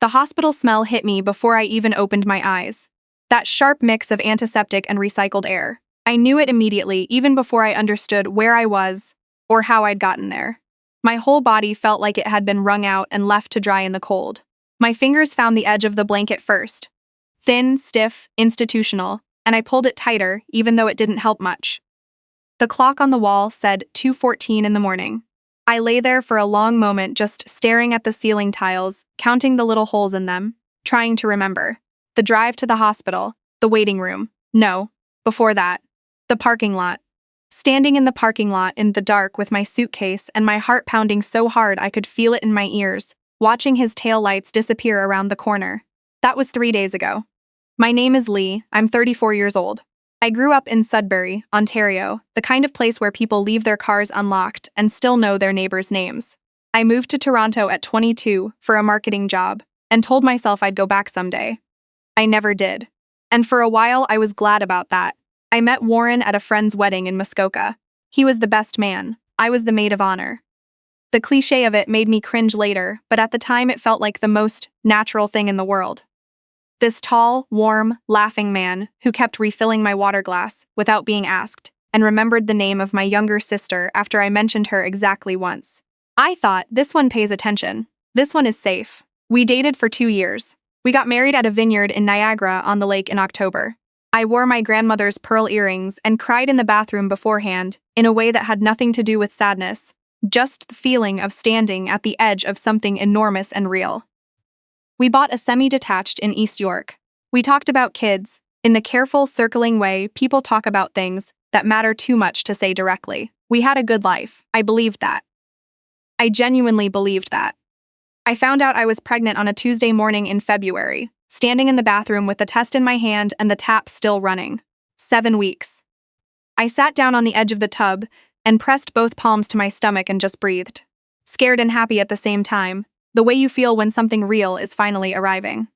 The hospital smell hit me before I even opened my eyes. That sharp mix of antiseptic and recycled air. I knew it immediately, even before I understood where I was or how I'd gotten there. My whole body felt like it had been wrung out and left to dry in the cold. My fingers found the edge of the blanket first. Thin, stiff, institutional, and I pulled it tighter, even though it didn't help much. The clock on the wall said 2:14 in the morning. I lay there for a long moment just staring at the ceiling tiles, counting the little holes in them, trying to remember. The drive to the hospital, the waiting room. No, before that. The parking lot. Standing in the parking lot in the dark with my suitcase and my heart pounding so hard I could feel it in my ears, watching his taillights disappear around the corner. That was 3 days ago. My name is Lee, I'm 34 years old. I grew up in Sudbury, Ontario, the kind of place where people leave their cars unlocked and still know their neighbors' names. I moved to Toronto at 22 for a marketing job and told myself I'd go back someday. I never did. And for a while I was glad about that. I met Warren at a friend's wedding in Muskoka. He was the best man. I was the maid of honor. The cliché of it made me cringe later, but at the time it felt like the most natural thing in the world. This tall, warm, laughing man who kept refilling my water glass without being asked and remembered the name of my younger sister after I mentioned her exactly once. I thought, this one pays attention. This one is safe. We dated for 2 years. We got married at a vineyard in Niagara on the lake in October. I wore my grandmother's pearl earrings and cried in the bathroom beforehand in a way that had nothing to do with sadness, just the feeling of standing at the edge of something enormous and real. We bought a semi-detached in East York. We talked about kids, in the careful, circling way people talk about things that matter too much to say directly. We had a good life. I believed that. I genuinely believed that. I found out I was pregnant on a Tuesday morning in February, standing in the bathroom with the test in my hand and the tap still running. 7 weeks. I sat down on the edge of the tub and pressed both palms to my stomach and just breathed. Scared and happy at the same time, the way you feel when something real is finally arriving.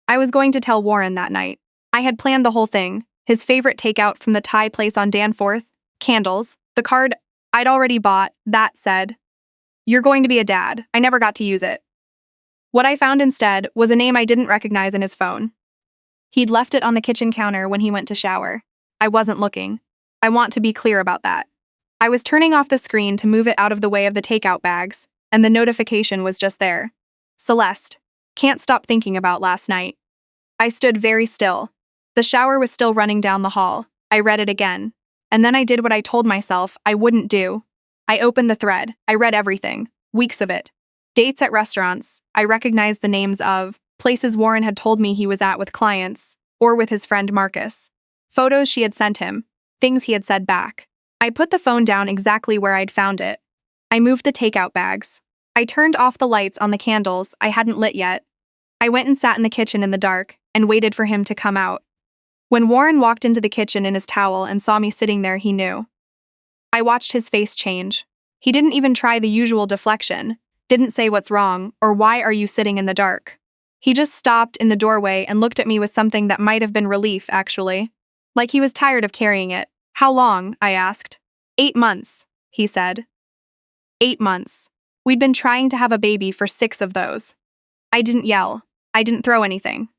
I was going to tell Warren that night. I had planned the whole thing, his favorite takeout from the Thai place on Danforth, candles, the card I'd already bought that said, "You're going to be a dad." I never got to use it. What I found instead was a name I didn't recognize in his phone. He'd left it on the kitchen counter when he went to shower. I wasn't looking. I want to be clear about that. I was turning off the screen to move it out of the way of the takeout bags, and the notification was just there. Celeste. Can't stop thinking about last night. I stood very still. The shower was still running down the hall. I read it again. And then I did what I told myself I wouldn't do. I opened the thread. I read everything. Weeks of it. Dates at restaurants. I recognized the names of places Warren had told me he was at with clients, or with his friend Marcus. Photos she had sent him. Things he had said back. I put the phone down exactly where I'd found it. I moved the takeout bags. I turned off the lights on the candles I hadn't lit yet. I went and sat in the kitchen in the dark and waited for him to come out. When Warren walked into the kitchen in his towel and saw me sitting there, he knew. I watched his face change. He didn't even try the usual deflection, didn't say what's wrong or why are you sitting in the dark. He just stopped in the doorway and looked at me with something that might have been relief, actually. Like he was tired of carrying it. How long? I asked. 8 months, he said. 8 months. We'd been trying to have a baby for 6 of those. I didn't yell. I didn't throw anything.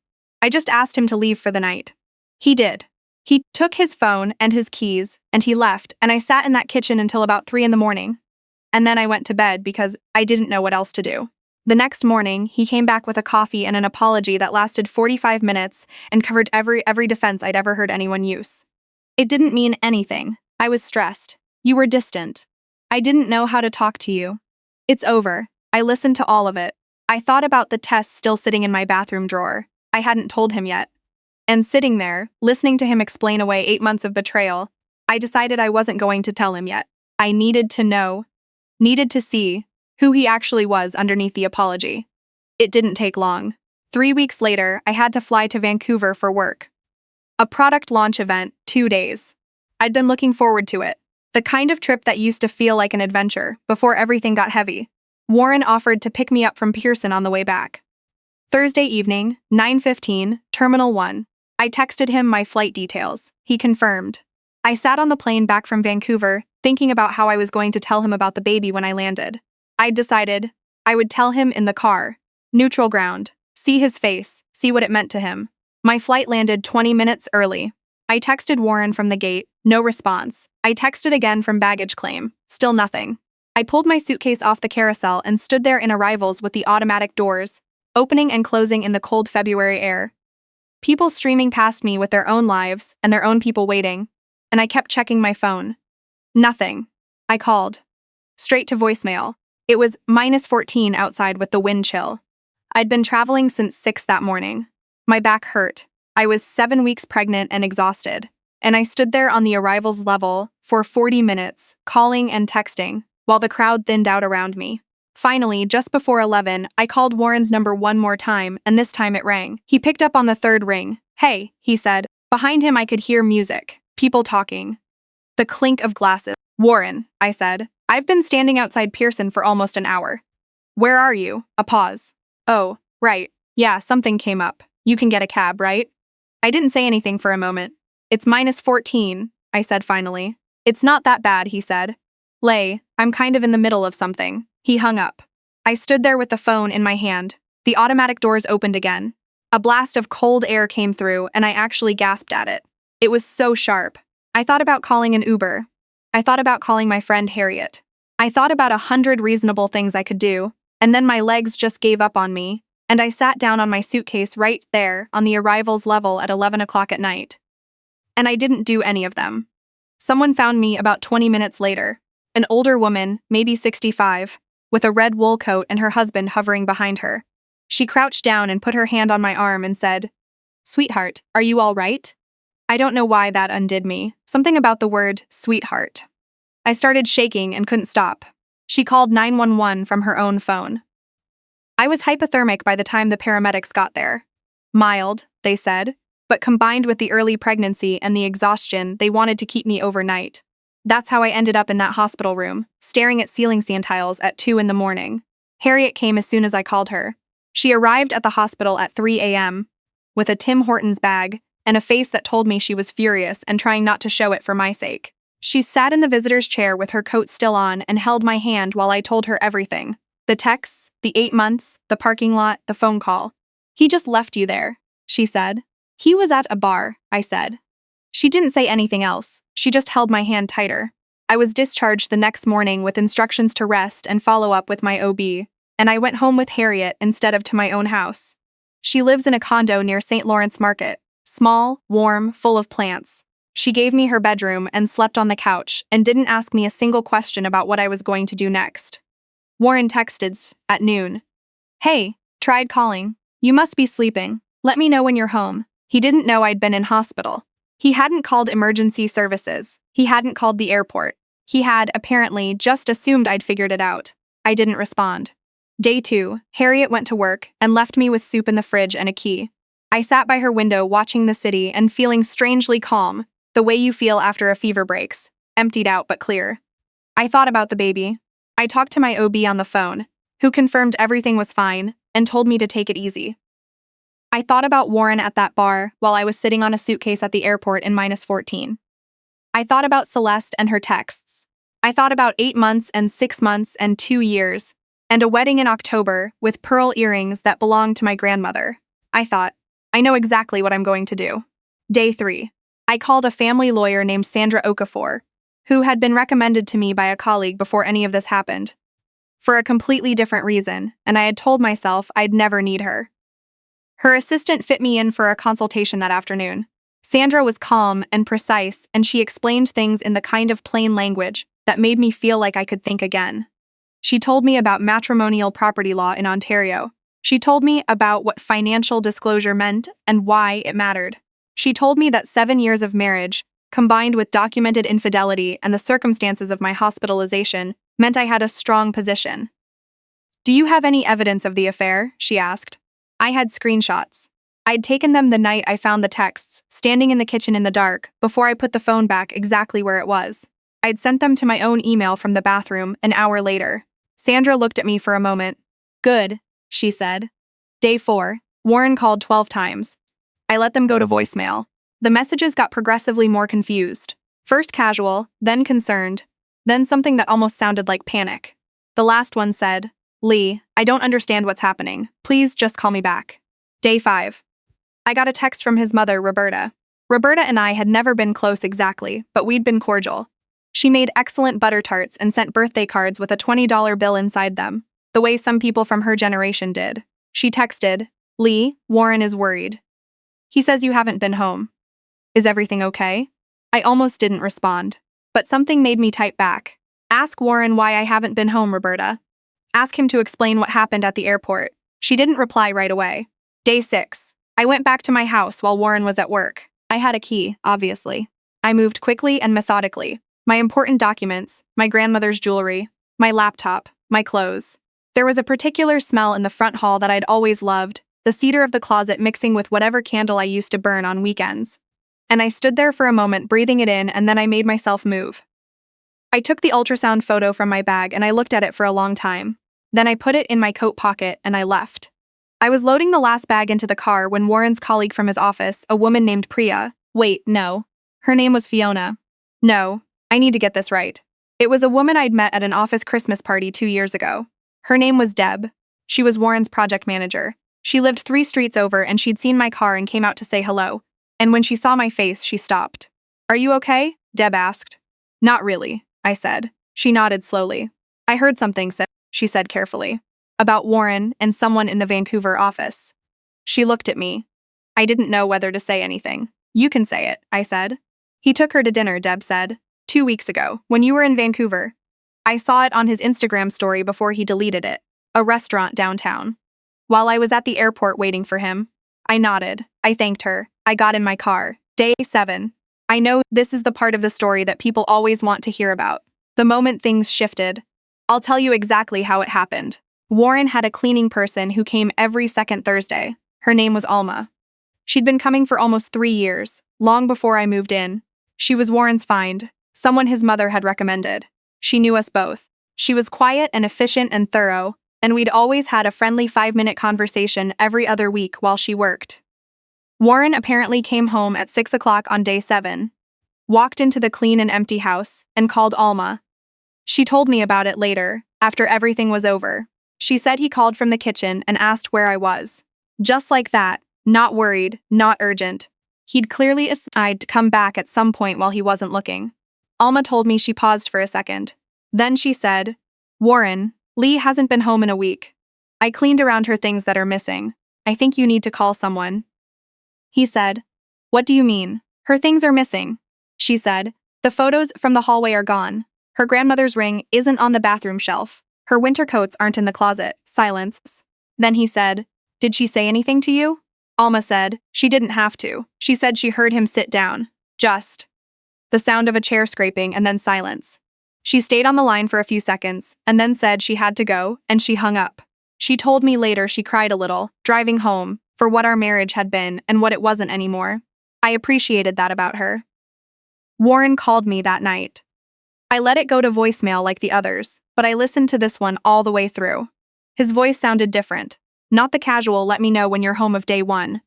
I just asked him to leave for the night. He did. He took his phone and his keys, and he left, and I sat in that kitchen until about 3 in the morning. And then I went to bed because I didn't know what else to do. The next morning, he came back with a coffee and an apology that lasted 45 minutes and covered every defense I'd ever heard anyone use. It didn't mean anything. I was stressed. You were distant. I didn't know how to talk to you. It's over. I listened to all of it. I thought about the test still sitting in my bathroom drawer. I hadn't told him yet. And sitting there, listening to him explain away 8 months of betrayal, I decided I wasn't going to tell him yet. I needed to know, needed to see, who he actually was underneath the apology. It didn't take long. 3 weeks later, I had to fly to Vancouver for work. A product launch event, 2 days. I'd been looking forward to it. The kind of trip that used to feel like an adventure before everything got heavy. Warren offered to pick me up from Pearson on the way back. Thursday evening, 9:15, Terminal 1. I texted him my flight details. He confirmed. I sat on the plane back from Vancouver, thinking about how I was going to tell him about the baby when I landed. I'd decided I would tell him in the car. Neutral ground. See his face, see what it meant to him. My flight landed 20 minutes early. I texted Warren from the gate, no response. I texted again from baggage claim, still nothing. I pulled my suitcase off the carousel and stood there in arrivals with the automatic doors, opening and closing in the cold February air. People streaming past me with their own lives and their own people waiting, and I kept checking my phone. Nothing. I called. Straight to voicemail. It was -14 outside with the wind chill. I'd been traveling since 6 that morning. My back hurt. I was 7 weeks pregnant and exhausted, and I stood there on the arrivals level for 40 minutes, calling and texting, while the crowd thinned out around me. Finally, just before 11, I called Warren's number one more time, and this time it rang. He picked up on the third ring. "Hey," he said. Behind him I could hear music, people talking. The clink of glasses. "Warren," I said. "I've been standing outside Pearson for almost an hour." "Where are you?" A pause. "Oh, right. Yeah, something came up. You can get a cab, right?" I didn't say anything for a moment. "It's -14, I said finally. "It's not that bad," he said. I'm kind of in the middle of something." He hung up. I stood there with the phone in my hand. The automatic doors opened again. A blast of cold air came through, and I actually gasped at it. It was so sharp. I thought about calling an Uber. I thought about calling my friend Harriet. I thought about 100 reasonable things I could do, and then my legs just gave up on me, and I sat down on my suitcase right there on the arrivals level at 11 o'clock at night. And I didn't do any of them. Someone found me about 20 minutes later. An older woman, maybe 65, with a red wool coat and her husband hovering behind her. She crouched down and put her hand on my arm and said, "Sweetheart, are you all right?" I don't know why that undid me. Something about the word sweetheart. I started shaking and couldn't stop. She called 911 from her own phone. I was hypothermic by the time the paramedics got there. Mild, they said, but combined with the early pregnancy and the exhaustion, they wanted to keep me overnight. That's how I ended up in that hospital room, staring at ceiling fan tiles at 2 in the morning. Harriet came as soon as I called her. She arrived at the hospital at 3 a.m. with a Tim Hortons bag and a face that told me she was furious and trying not to show it for my sake. She sat in the visitor's chair with her coat still on and held my hand while I told her everything. The texts, the 8 months, the parking lot, the phone call. "He just left you there," she said. "He was at a bar," I said. She didn't say anything else. She just held my hand tighter. I was discharged the next morning with instructions to rest and follow up with my OB, and I went home with Harriet instead of to my own house. She lives in a condo near St. Lawrence Market. Small, warm, full of plants. She gave me her bedroom and slept on the couch and didn't ask me a single question about what I was going to do next. Warren texted at noon. "Hey, tried calling. You must be sleeping. Let me know when you're home." He didn't know I'd been in hospital. He hadn't called emergency services. He hadn't called the airport. He had, apparently, just assumed I'd figured it out. I didn't respond. Day 2, Harriet went to work and left me with soup in the fridge and a key. I sat by her window watching the city and feeling strangely calm, the way you feel after a fever breaks, emptied out but clear. I thought about the baby. I talked to my OB on the phone, who confirmed everything was fine and told me to take it easy. I thought about Warren at that bar while I was sitting on a suitcase at the airport in -14. I thought about Celeste and her texts. I thought about 8 months and 6 months and 2 years, and a wedding in October with pearl earrings that belonged to my grandmother. I thought, I know exactly what I'm going to do. Day 3. I called a family lawyer named Sandra Okafor, who had been recommended to me by a colleague before any of this happened. For a completely different reason, and I had told myself I'd never need her. Her assistant fit me in for a consultation that afternoon. Sandra was calm and precise, and she explained things in the kind of plain language that made me feel like I could think again. She told me about matrimonial property law in Ontario. She told me about what financial disclosure meant and why it mattered. She told me that 7 years of marriage, combined with documented infidelity and the circumstances of my hospitalization, meant I had a strong position. "Do you have any evidence of the affair?" she asked. I had screenshots. I'd taken them the night I found the texts, standing in the kitchen in the dark, before I put the phone back exactly where it was. I'd sent them to my own email from the bathroom an hour later. Sandra looked at me for a moment. "Good," she said. Day 4. Warren called 12 times. I let them go to voicemail. The messages got progressively more confused. First casual, then concerned, then something that almost sounded like panic. The last one said, "Lee, I don't understand what's happening. Please just call me back." Day 5. I got a text from his mother, Roberta. Roberta and I had never been close exactly, but we'd been cordial. She made excellent butter tarts and sent birthday cards with a $20 bill inside them, the way some people from her generation did. She texted, "Lee, Warren is worried. He says you haven't been home. Is everything okay?" I almost didn't respond, but something made me type back. "Ask Warren why I haven't been home, Roberta. Ask him to explain what happened at the airport." She didn't reply right away. Day 6. I went back to my house while Warren was at work. I had a key, obviously. I moved quickly and methodically. My important documents, my grandmother's jewelry, my laptop, my clothes. There was a particular smell in the front hall that I'd always loved, the cedar of the closet mixing with whatever candle I used to burn on weekends. And I stood there for a moment breathing it in, and then I made myself move. I took the ultrasound photo from my bag and I looked at it for a long time. Then I put it in my coat pocket and I left. I was loading the last bag into the car when Warren's colleague from his office, a woman named Priya— wait, no. Her name was Fiona. No, I need to get this right. It was a woman I'd met at an office Christmas party 2 years ago. Her name was Deb. She was Warren's project manager. She lived 3 streets over and she'd seen my car and came out to say hello. And when she saw my face, she stopped. "Are you okay?" Deb asked. "Not really," I said. She nodded slowly. "I heard something," she said carefully, "about Warren and someone in the Vancouver office." She looked at me. I didn't know whether to say anything. "You can say it," I said. "He took her to dinner," Deb said. 2 weeks ago, when you were in Vancouver. I saw it on his Instagram story before he deleted it. A restaurant downtown. While I was at the airport waiting for him, I nodded. I thanked her. I got in my car. Day 7. I know this is the part of the story that people always want to hear about. The moment things shifted. I'll tell you exactly how it happened. Warren had a cleaning person who came every second Thursday. Her name was Alma. She'd been coming for almost 3 years, long before I moved in. She was Warren's find, someone his mother had recommended. She knew us both. She was quiet and efficient and thorough, and we'd always had a friendly 5-minute conversation every other week while she worked. Warren apparently came home at 6 o'clock on day 7, walked into the clean and empty house, and called Alma. She told me about it later, after everything was over. She said he called from the kitchen and asked where I was. Just like that, not worried, not urgent. He'd clearly decided to come back at some point while he wasn't looking. Alma told me she paused for a second. Then she said, "Warren, Lee hasn't been home in a week. I cleaned around her things that are missing. I think you need to call someone." He said, "What do you mean? Her things are missing." She said, "The photos from the hallway are gone. Her grandmother's ring isn't on the bathroom shelf. Her winter coats aren't in the closet." Silence. Then he said, "Did she say anything to you?" Alma said, "She didn't have to. She said she heard him sit down. Just." The sound of a chair scraping and then silence. She stayed on the line for a few seconds and then said she had to go, and she hung up. She told me later she cried a little, driving home, for what our marriage had been and what it wasn't anymore. I appreciated that about her. Warren called me that night. I let it go to voicemail like the others, but I listened to this one all the way through. His voice sounded different. Not the casual "let me know when you're home" of day 1.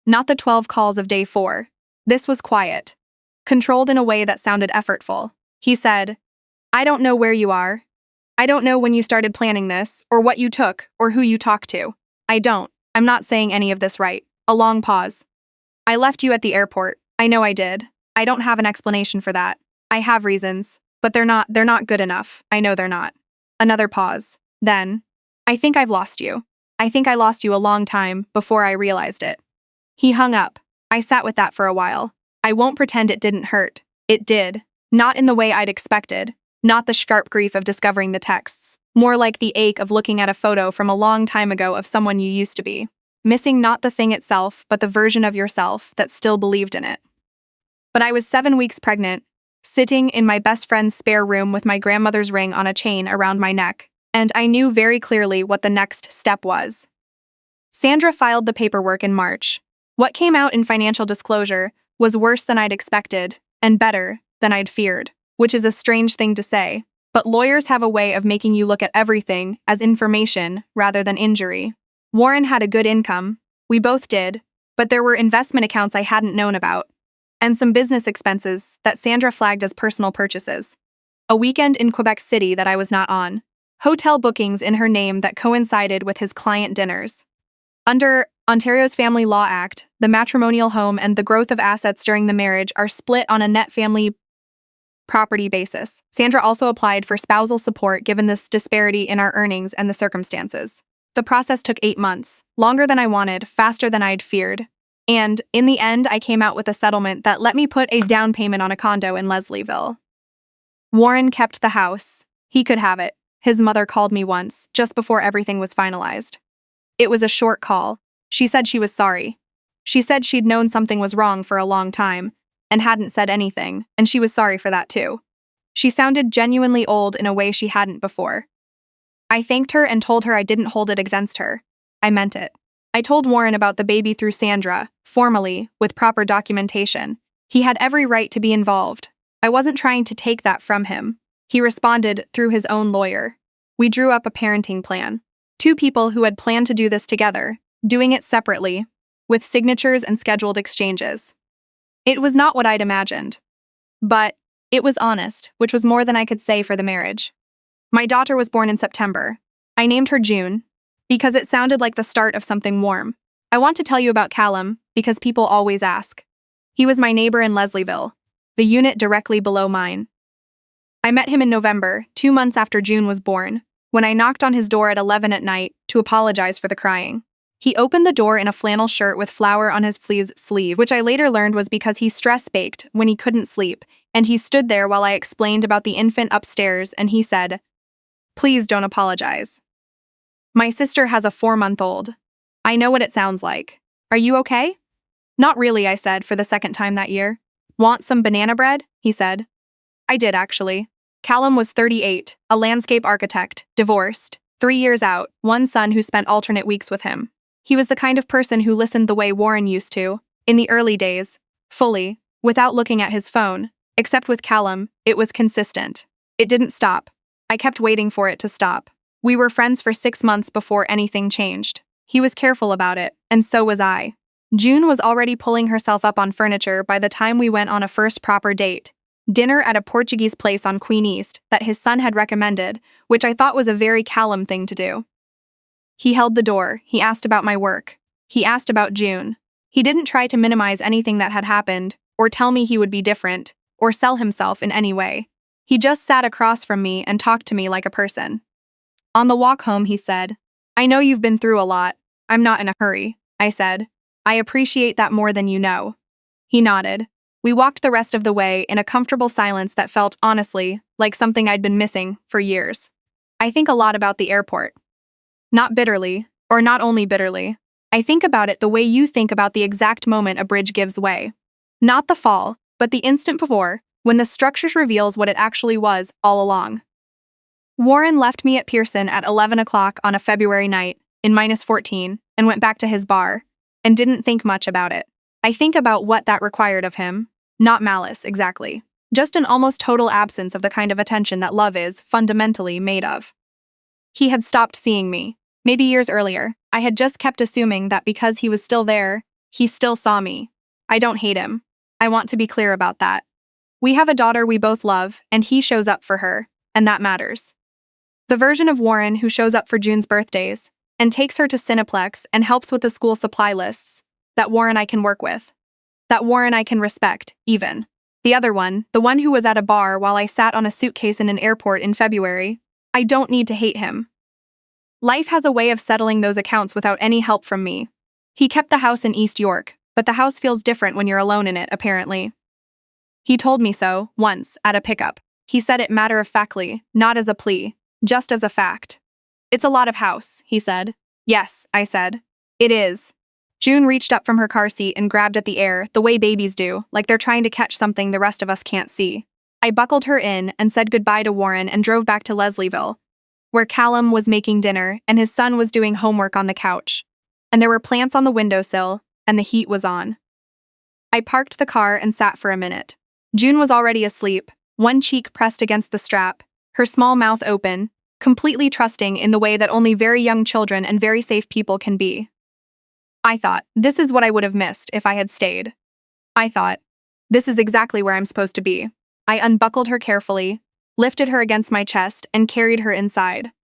Not the 12 calls of day 4. This was quiet. Controlled in a way that sounded effortful. He said, "I don't know where you are. I don't know when you started planning this, or what you took, or who you talked to. I'm not saying any of this right." A long pause. "I left you at the airport. I know I did. I don't have an explanation for that. I have reasons, but they're not good enough. I know they're not." Another pause. Then, "I think I've lost you. I think I lost you a long time before I realized it." He hung up. I sat with that for a while. I won't pretend it didn't hurt. It did. Not in the way I'd expected. Not the sharp grief of discovering the texts. More like the ache of looking at a photo from a long time ago of someone you used to be. Missing not the thing itself, but the version of yourself that still believed in it. But I was 7 weeks pregnant, sitting in my best friend's spare room with my grandmother's ring on a chain around my neck, and I knew very clearly what the next step was. Sandra filed the paperwork in March. What came out in financial disclosure was worse than I'd expected, and better than I'd feared, which is a strange thing to say, but lawyers have a way of making you look at everything as information rather than injury. Warren had a good income. We both did, but there were investment accounts I hadn't known about, and some business expenses that Sandra flagged as personal purchases. A weekend in Quebec City that I was not on. Hotel bookings in her name that coincided with his client dinners. Under Ontario's Family Law Act, the matrimonial home, and the growth of assets during the marriage are split on a net family property basis. Sandra also applied for spousal support given this disparity in our earnings and the circumstances. The process took 8 months, longer than I wanted, faster than I'd feared. And, in the end, I came out with a settlement that let me put a down payment on a condo in Leslieville. Warren kept the house. He could have it. His mother called me once, just before everything was finalized. It was a short call. She said she was sorry. She said she'd known something was wrong for a long time, and hadn't said anything, and she was sorry for that too. She sounded genuinely old in a way she hadn't before. I thanked her and told her I didn't hold it against her. I meant it. I told Warren about the baby through Sandra, formally, with proper documentation. He had every right to be involved. I wasn't trying to take that from him. He responded through his own lawyer. We drew up a parenting plan. 2 people who had planned to do this together, doing it separately, with signatures and scheduled exchanges. It was not what I'd imagined. But it was honest, which was more than I could say for the marriage. My daughter was born in September. I named her June, because it sounded like the start of something warm. I want to tell you about Callum, because people always ask. He was my neighbor in Leslieville, the unit directly below mine. I met him in November, 2 months after June was born, when I knocked on his door at 11 at night to apologize for the crying. He opened the door in a flannel shirt with flour on his sleeve, which I later learned was because he stress-baked when he couldn't sleep, and he stood there while I explained about the infant upstairs, and he said, "Please don't apologize. My sister has a 4-month-old. I know what it sounds like. Are you okay?" "Not really," I said for the second time that year. "Want some banana bread?" he said. I did, actually. Callum was 38, a landscape architect, divorced, 3 years out, 1 son who spent alternate weeks with him. He was the kind of person who listened the way Warren used to, in the early days, fully, without looking at his phone. Except with Callum, it was consistent. It didn't stop. I kept waiting for it to stop. We were friends for 6 months before anything changed. He was careful about it, and so was I. June was already pulling herself up on furniture by the time we went on a first proper date. Dinner at a Portuguese place on Queen East that his son had recommended, which I thought was a very Callum thing to do. He held the door. He asked about my work. He asked about June. He didn't try to minimize anything that had happened, or tell me he would be different, or sell himself in any way. He just sat across from me and talked to me like a person. On the walk home, he said, "I know you've been through a lot. I'm not in a hurry," I said. "I appreciate that more than you know." He nodded. We walked the rest of the way in a comfortable silence that felt, honestly, like something I'd been missing for years. I think a lot about the airport. Not bitterly, or not only bitterly. I think about it the way you think about the exact moment a bridge gives way. Not the fall, but the instant before, when the structure reveals what it actually was all along. Warren left me at Pearson at 11 o'clock on a February night, in -14, and went back to his bar, and didn't think much about it. I think about what that required of him. Not malice, exactly. Just an almost total absence of the kind of attention that love is, fundamentally, made of. He had stopped seeing me. Maybe years earlier, I had just kept assuming that because he was still there, he still saw me. I don't hate him. I want to be clear about that. We have a daughter we both love, and he shows up for her, and that matters. The version of Warren who shows up for June's birthdays, and takes her to Cineplex and helps with the school supply lists, that Warren I can work with. That Warren I can respect, even. The other one, the one who was at a bar while I sat on a suitcase in an airport in February, I don't need to hate him. Life has a way of settling those accounts without any help from me. He kept the house in East York, but the house feels different when you're alone in it, apparently. He told me so, once, at a pickup. He said it matter-of-factly, not as a plea, just as a fact. "It's a lot of house," he said. "Yes," I said. "It is." June reached up from her car seat and grabbed at the air, the way babies do, like they're trying to catch something the rest of us can't see. I buckled her in and said goodbye to Warren and drove back to Leslieville, where Callum was making dinner and his son was doing homework on the couch. And there were plants on the windowsill, and the heat was on. I parked the car and sat for a minute. June was already asleep, one cheek pressed against the strap, her small mouth open, completely trusting in the way that only very young children and very safe people can be. I thought, this is what I would have missed if I had stayed. I thought, this is exactly where I'm supposed to be. I unbuckled her carefully, lifted her against my chest, and carried her inside.